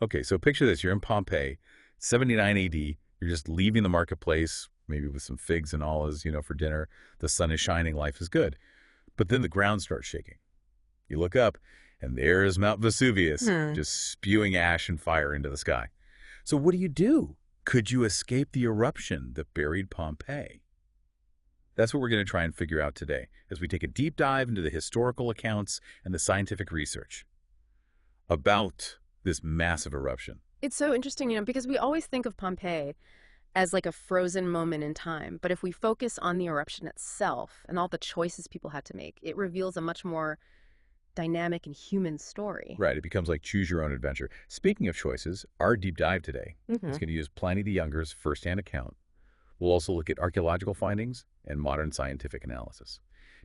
Okay, so picture this. You're in Pompeii, 79 AD. You're just leaving the marketplace, maybe with some figs and olives, for dinner. The sun is shining, life is good. But then the ground starts shaking. You look up, and there's Mount Vesuvius, Hmm. just spewing ash and fire into the sky. So what do? Could you escape the eruption that buried Pompeii? That's what we're going to try and figure out today as we take a deep dive into the historical accounts and the scientific research about this massive eruption. It's so interesting, because we always think of Pompeii as like a frozen moment in time. But if we focus on the eruption itself and all the choices people had to make, it reveals a much more dynamic and human story. Right, it becomes like choose your own adventure. Speaking of choices, our deep dive today Hmm. is going to use Pliny the Younger's firsthand account. We'll also look at archaeological findings and modern scientific analysis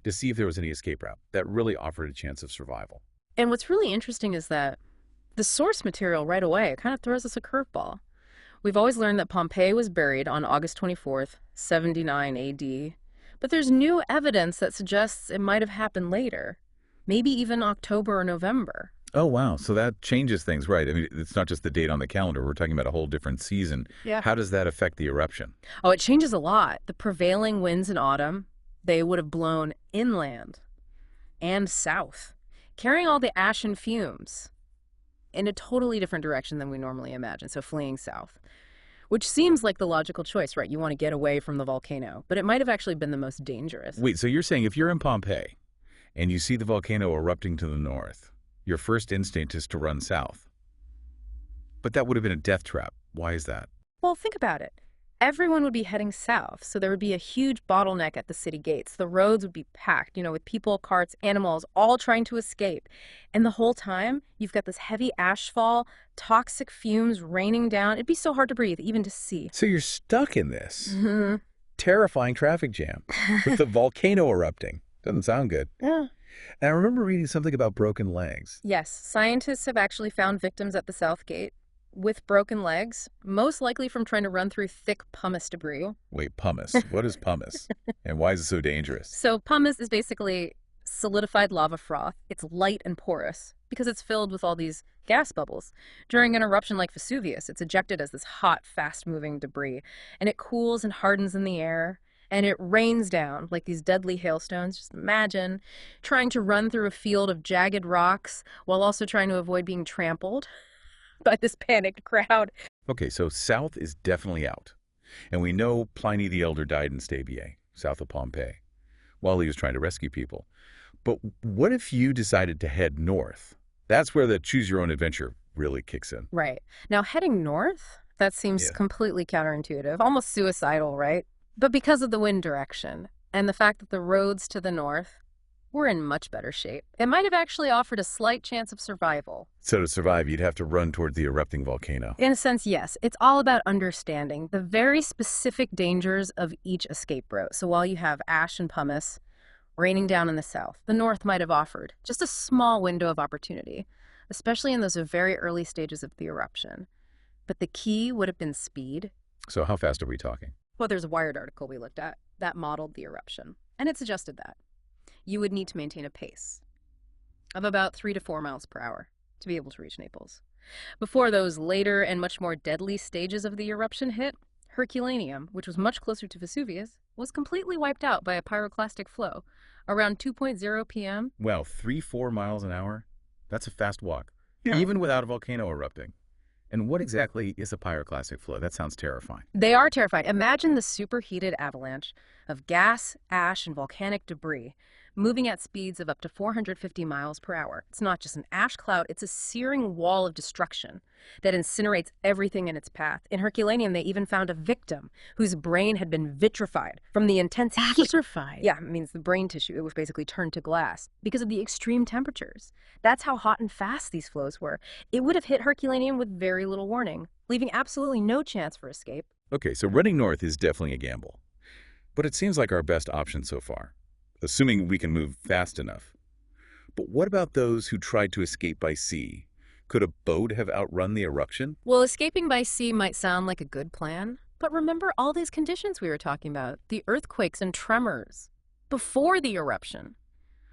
to see if there was any escape route that really offered a chance of survival. And what's really interesting is that the source material right away kind of throws us a curveball. We've always learned that Pompeii was buried on August 24th, 79 AD, but there's new evidence that suggests it might have happened later, maybe even October or November. Oh, wow. So that changes things, right? I mean, it's not just the date on the calendar. We're talking about a whole different season. Yeah. How does that affect the eruption? Oh, it changes a lot. The prevailing winds in autumn, they would have blown inland and south, carrying all the ash and fumes in a totally different direction than we normally imagine, so fleeing south. Which seems like the logical choice, right? You want to get away from the volcano, but it might have actually been the most dangerous. Wait, so you're saying if you're in Pompeii and you see the volcano erupting to the north, your first instinct is to run south. But that would have been a death trap. Why is that? Well, think about it. Everyone would be heading south, so there would be a huge bottleneck at the city gates. The roads would be packed, with people, carts, animals, all trying to escape. And the whole time, you've got this heavy ashfall, toxic fumes raining down. It'd be so hard to breathe, even to see. So you're stuck in this Hmm. terrifying traffic jam with the volcano erupting. Doesn't sound good. Yeah. And I remember reading something about broken legs. Yes, scientists have actually found victims at the South Gate with broken legs, most likely from trying to run through thick pumice debris. Wait, pumice. What is pumice? And why is it so dangerous? So pumice is basically solidified lava froth. It's light and porous because it's filled with all these gas bubbles. During an eruption like Vesuvius, it's ejected as this hot, fast-moving debris, and it cools and hardens in the air, and it rains down like these deadly hailstones. Just imagine trying to run through a field of jagged rocks while also trying to avoid being trampled by this panicked crowd. Okay, so south is definitely out. And we know Pliny the Elder died in Stabiae, south of Pompeii, while he was trying to rescue people. But what if you decided to head north? That's where the choose your own adventure really kicks in. Right. Now, heading north, that seems Yeah. completely counterintuitive, almost suicidal, right? But because of the wind direction and the fact that the roads to the north were in much better shape, it might have actually offered a slight chance of survival. So to survive, you'd have to run toward the erupting volcano. In a sense, yes. It's all about understanding the very specific dangers of each escape route. So while you have ash and pumice raining down in the south, the north might have offered just a small window of opportunity, especially in those very early stages of the eruption. But the key would have been speed. So how fast are we talking? Well, there's a Wired article we looked at that modeled the eruption, and it suggested that you would need to maintain a pace of about 3 to 4 miles per hour to be able to reach Naples. Before those later and much more deadly stages of the eruption hit, Herculaneum, which was much closer to Vesuvius, was completely wiped out by a pyroclastic flow. Around 2:0 p.m., Well, 3-4 miles an hour? That's a fast walk, Yeah. even without a volcano erupting. And what exactly is a pyroclastic flow? That sounds terrifying. they are terrified. Imagine the superheated avalanche of gas, ash, and volcanic debris moving at speeds of up to 450 miles per hour. It's not just an ash cloud, it's a searing wall of destruction that incinerates everything in its path. In Herculaneum, they even found a victim whose brain had been vitrified from the intense heat. Vitrified? Yeah, it means the brain tissue. It was basically turned to glass because of the extreme temperatures. That's how hot and fast these flows were. It would have hit Herculaneum with very little warning, leaving absolutely no chance for escape. Okay, so running north is definitely a gamble. But it seems like our best option so far, assuming we can move fast enough. But what about those who tried to escape by sea? Could a boat have outrun the eruption? Well, escaping by sea might sound like a good plan, but remember all these conditions we were talking about, the earthquakes and tremors before the eruption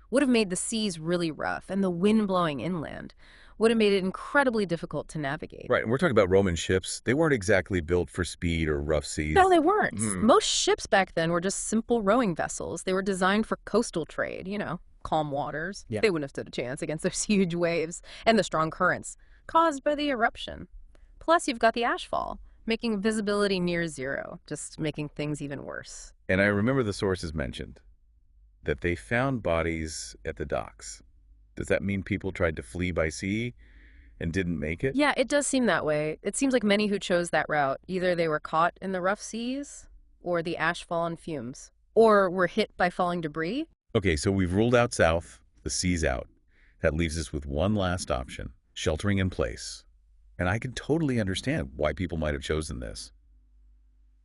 would have made the seas really rough and the wind blowing inland would have made it incredibly difficult to navigate. Right, and we're talking about Roman ships. They weren't exactly built for speed or rough seas. No, they weren't. Hmm. Most ships back then were just simple rowing vessels. They were designed for coastal trade, calm waters. Yeah. They wouldn't have stood a chance against those huge waves and the strong currents caused by the eruption. Plus, you've got the ashfall, making visibility near zero, just making things even worse. And I remember the sources mentioned that they found bodies at the docks. Does that mean people tried to flee by sea and didn't make it? Yeah, it does seem that way. It seems like many who chose that route, either they were caught in the rough seas, or the ashfall and fumes, or were hit by falling debris. Okay, so we've ruled out south, the sea's out. That leaves us with one last option, sheltering in place. And I can totally understand why people might have chosen this,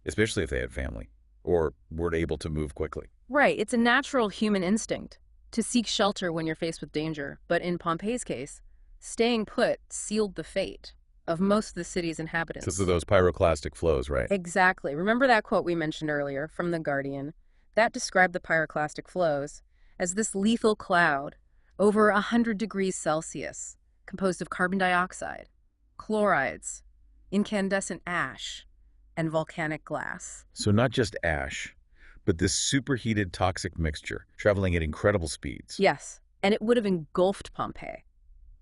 especially if they had family or weren't able to move quickly. Right, it's a natural human instinct to seek shelter when you're faced with danger. But in Pompeii's case, staying put sealed the fate of most of the city's inhabitants. So those pyroclastic flows, right? Exactly. Remember that quote we mentioned earlier from The Guardian? That described the pyroclastic flows as this lethal cloud over 100 degrees Celsius, composed of carbon dioxide, chlorides, incandescent ash, and volcanic glass. So not just ash, but this superheated toxic mixture traveling at incredible speeds. Yes, and it would have engulfed Pompeii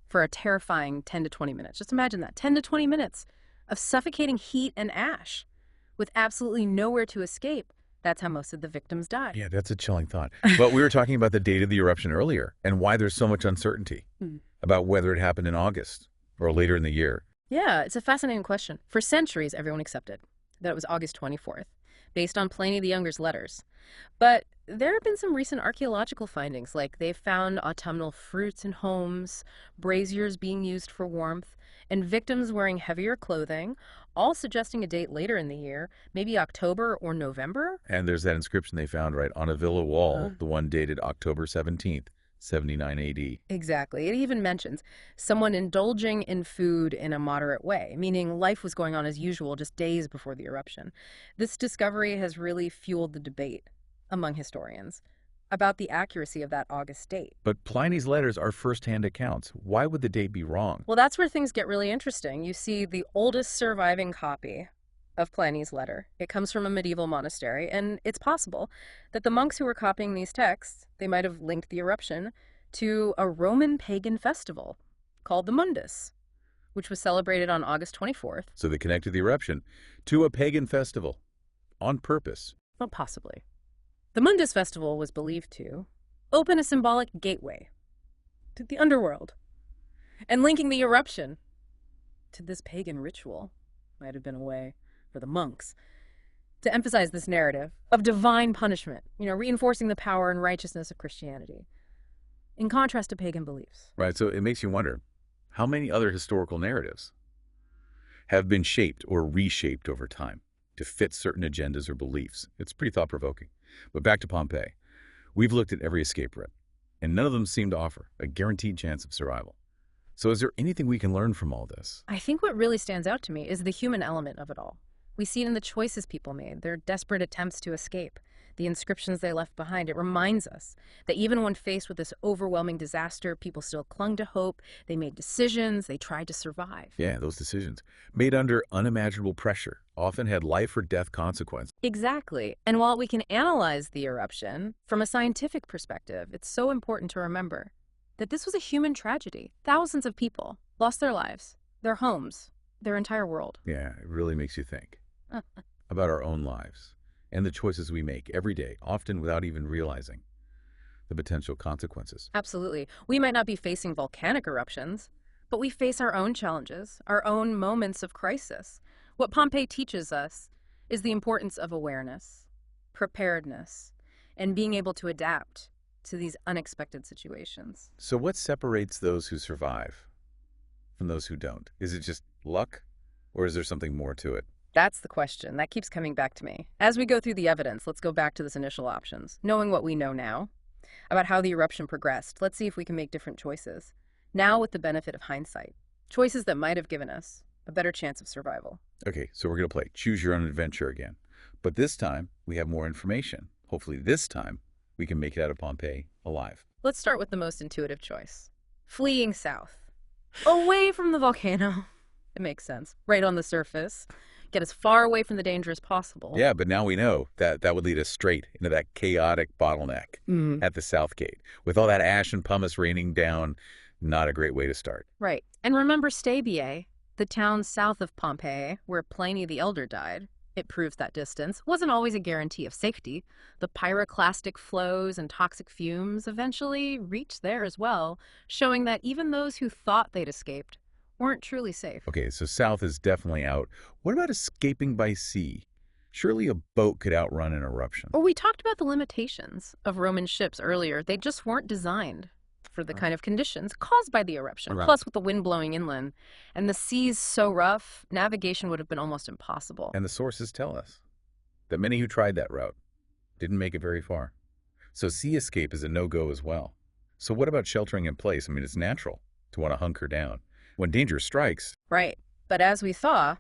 for a terrifying 10 to 20 minutes. Just imagine that, 10 to 20 minutes of suffocating heat and ash with absolutely nowhere to escape. That's how most of the victims died. Yeah, that's a chilling thought. But we were talking about the date of the eruption earlier and why there's so much uncertainty about whether it happened in August or later in the year. Yeah, it's a fascinating question. For centuries, everyone accepted that it was August 24th, based on Pliny the Younger's letters. But there have been some recent archaeological findings, like they've found autumnal fruits in homes, braziers being used for warmth, and victims wearing heavier clothing, all suggesting a date later in the year, maybe October or November. And there's that inscription they found right on a villa wall, the one dated October 17th, 79 AD. Exactly. It even mentions someone indulging in food in a moderate way, meaning life was going on as usual just days before the eruption. This discovery has really fueled the debate among historians about the accuracy of that August date. But Pliny's letters are first-hand accounts. Why would the date be wrong? Well, that's where things get really interesting. You see the oldest surviving copy of Pliny's letter. It comes from a medieval monastery, and it's possible that the monks who were copying these texts, they might have linked the eruption to a Roman pagan festival called the Mundus, which was celebrated on August 24th. So they connected the eruption to a pagan festival on purpose. Well, possibly. The Mundus festival was believed to open a symbolic gateway to the underworld, and linking the eruption to this pagan ritual might have been a way for the monks to emphasize this narrative of divine punishment, reinforcing the power and righteousness of Christianity, in contrast to pagan beliefs. Right, so it makes you wonder, how many other historical narratives have been shaped or reshaped over time to fit certain agendas or beliefs? It's pretty thought-provoking. But back to Pompeii. We've looked at every escape route, and none of them seem to offer a guaranteed chance of survival. So is there anything we can learn from all this? I think what really stands out to me is the human element of it all. We see it in the choices people made, their desperate attempts to escape, the inscriptions they left behind. It reminds us that even when faced with this overwhelming disaster, people still clung to hope, they made decisions, they tried to survive. Yeah, those decisions, made under unimaginable pressure, often had life or death consequences. Exactly. And while we can analyze the eruption from a scientific perspective, it's so important to remember that this was a human tragedy. Thousands of people lost their lives, their homes, their entire world. Yeah, it really makes you think about our own lives and the choices we make every day, often without even realizing the potential consequences. Absolutely. We might not be facing volcanic eruptions, but we face our own challenges, our own moments of crisis. What Pompeii teaches us is the importance of awareness, preparedness, and being able to adapt to these unexpected situations. So what separates those who survive from those who don't? Is it just luck, or is there something more to it? That's the question. That keeps coming back to me. As we go through the evidence, let's go back to this initial options. Knowing what we know now about how the eruption progressed, let's see if we can make different choices. Now with the benefit of hindsight. Choices that might have given us a better chance of survival. Okay, so we're going to play Choose Your Own Adventure again. But this time, we have more information. Hopefully this time, we can make it out of Pompeii alive. Let's start with the most intuitive choice. Fleeing south. Away from the volcano. It makes sense. Right on the surface. Get as far away from the danger as possible. Yeah, but now we know that that would lead us straight into that chaotic bottleneck at the south gate. With all that ash and pumice raining down, not a great way to start. Right. And remember Stabiae, the town south of Pompeii, where Pliny the Elder died. It proves that distance wasn't always a guarantee of safety. The pyroclastic flows and toxic fumes eventually reached there as well, showing that even those who thought they'd escaped weren't truly safe. Okay, so south is definitely out. What about escaping by sea? Surely a boat could outrun an eruption. Well, we talked about the limitations of Roman ships earlier. They just weren't designed for the kind of conditions caused by the eruption, Right. plus with the wind blowing inland. And the seas so rough, navigation would have been almost impossible. And the sources tell us that many who tried that route didn't make it very far. So sea escape is a no-go as well. So what about sheltering in place? I mean, it's natural to want to hunker down. When danger strikes, Right. But as we saw,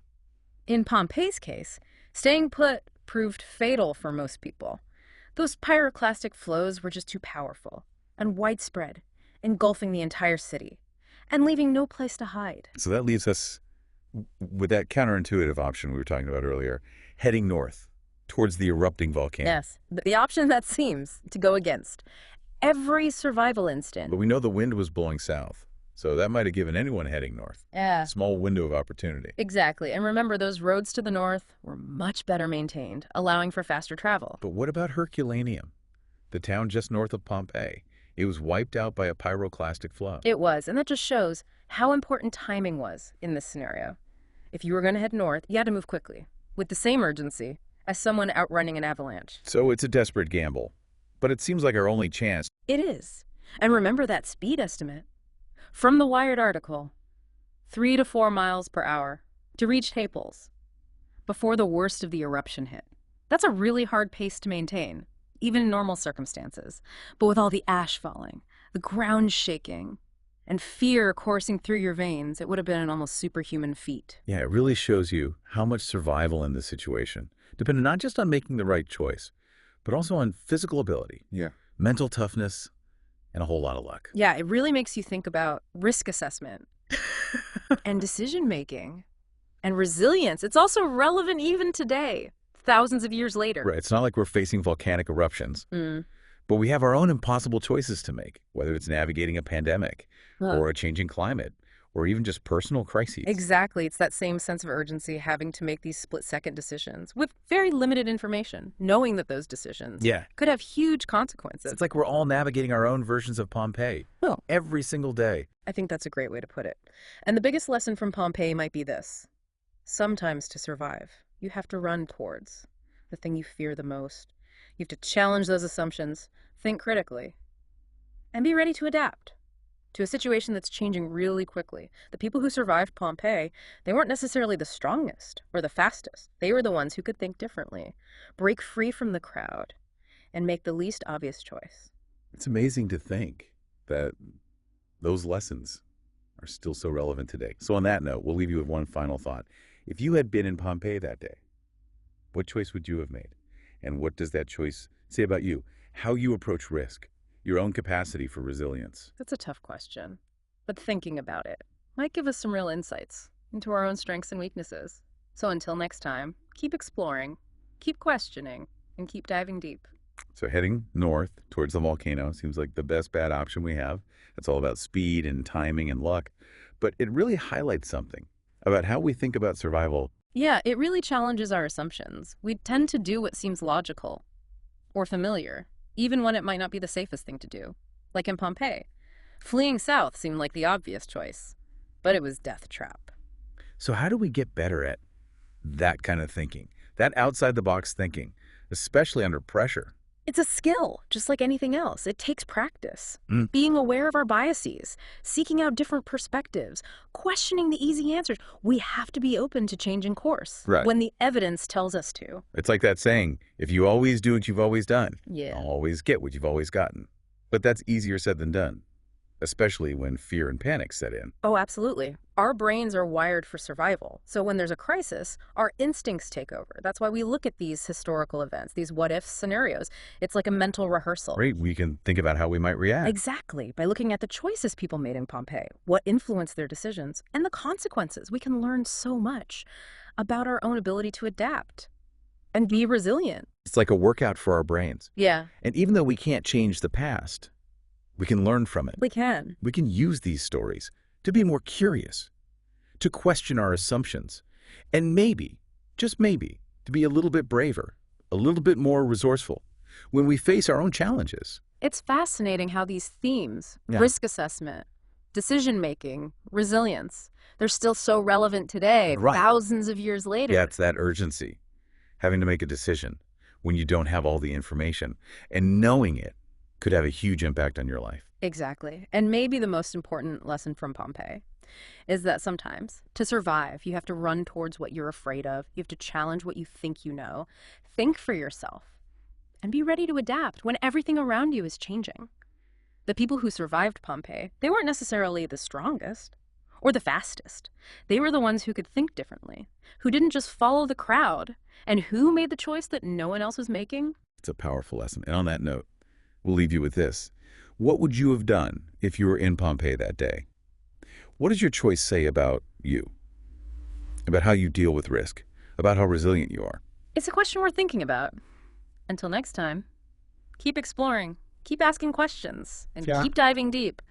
in Pompeii's case, staying put proved fatal for most people. Those pyroclastic flows were just too powerful and widespread, engulfing the entire city and leaving no place to hide. so that leaves us with that counterintuitive option we were talking about earlier, heading north towards the erupting volcano. Yes, the option that seems to go against every survival instinct. But we know the wind was blowing south, so that might have given anyone heading north Yeah. a small window of opportunity. Exactly. And remember, those roads to the north were much better maintained, allowing for faster travel. But what about Herculaneum, the town just north of Pompeii? It was wiped out by a pyroclastic flow. It was, and that just shows how important timing was in this scenario. If you were going to head north, you had to move quickly, with the same urgency as someone outrunning an avalanche. So it's a desperate gamble, but it seems like our only chance. It is. And remember that speed estimate. From the Wired article, 3 to 4 miles per hour to reach Naples before the worst of the eruption hit. That's a really hard pace to maintain, even in normal circumstances. But with all the ash falling, the ground shaking, and fear coursing through your veins, it would have been an almost superhuman feat. Yeah, it really shows you how much survival in this situation depended not just on making the right choice, but also on physical ability, mental toughness, and a whole lot of luck. Yeah, it really makes you think about risk assessment and decision making and resilience. It's also relevant even today, thousands of years later. Right, it's not like we're facing volcanic eruptions, but we have our own impossible choices to make, whether it's navigating a pandemic or a changing climate or even just personal crises. Exactly. It's that same sense of urgency having to make these split-second decisions with very limited information, knowing that those decisions Yeah. could have huge consequences. It's like we're all navigating our own versions of Pompeii every single day. I think that's a great way to put it. And the biggest lesson from Pompeii might be this. Sometimes to survive, you have to run towards the thing you fear the most. You have to challenge those assumptions, think critically, and be ready to adapt to a situation that's changing really quickly. The people who survived Pompeii, they weren't necessarily the strongest or the fastest. They were the ones who could think differently, break free from the crowd, and make the least obvious choice. It's amazing to think that those lessons are still so relevant today. So on that note, we'll leave you with one final thought. If you had been in Pompeii that day, what choice would you have made? And what does that choice say about you? How you approach risk, your own capacity for resilience. That's a tough question, but thinking about it might give us some real insights into our own strengths and weaknesses. So until next time, keep exploring, keep questioning, and keep diving deep. So heading north towards the volcano seems like the best bad option we have. It's all about speed and timing and luck. But it really highlights something about how we think about survival. Yeah, it really challenges our assumptions. We tend to do what seems logical or familiar, even when it might not be the safest thing to do. Like in Pompeii, fleeing south seemed like the obvious choice, but it was death trap. So how do we get better at that kind of thinking, that outside-the-box thinking, especially under pressure? It's a skill, just like anything else. It takes practice. Being aware of our biases, seeking out different perspectives, questioning the easy answers. We have to be open to changing course when the evidence tells us to. It's like that saying, if you always do what you've always done, Yeah. you'll always get what you've always gotten. But that's easier said than done. especially when fear and panic set in. Oh, absolutely. Our brains are wired for survival. So when there's a crisis, our instincts take over. That's why we look at these historical events, these what-if scenarios. It's like a mental rehearsal. Right? We can think about how we might react. Exactly. By looking at the choices people made in Pompeii, what influenced their decisions, and the consequences, we can learn so much about our own ability to adapt and be resilient. It's like a workout for our brains. Yeah, And even though we can't change the past, we can learn from it. we can. We can use these stories to be more curious, to question our assumptions, and maybe, just maybe, to be a little bit braver, a little bit more resourceful when we face our own challenges. It's fascinating how these themes, Yeah. risk assessment, decision-making, resilience, they're still so relevant today, Right. thousands of years later. Yeah, it's that urgency, having to make a decision when you don't have all the information, and knowing it could have a huge impact on your life. Exactly. And maybe the most important lesson from Pompeii is that sometimes, to survive, you have to run towards what you're afraid of. You have to challenge what you think you know. Think for yourself and be ready to adapt when everything around you is changing. The people who survived Pompeii, they weren't necessarily the strongest or the fastest. They were the ones who could think differently, who didn't just follow the crowd, and who made the choice that no one else was making. It's a powerful lesson. And on that note, we'll leave you with this. What would you have done if you were in Pompeii that day? What does your choice say about you? About how you deal with risk? About how resilient you are? It's a question worth thinking about. Until next time, keep exploring, keep asking questions, and Yeah. keep diving deep.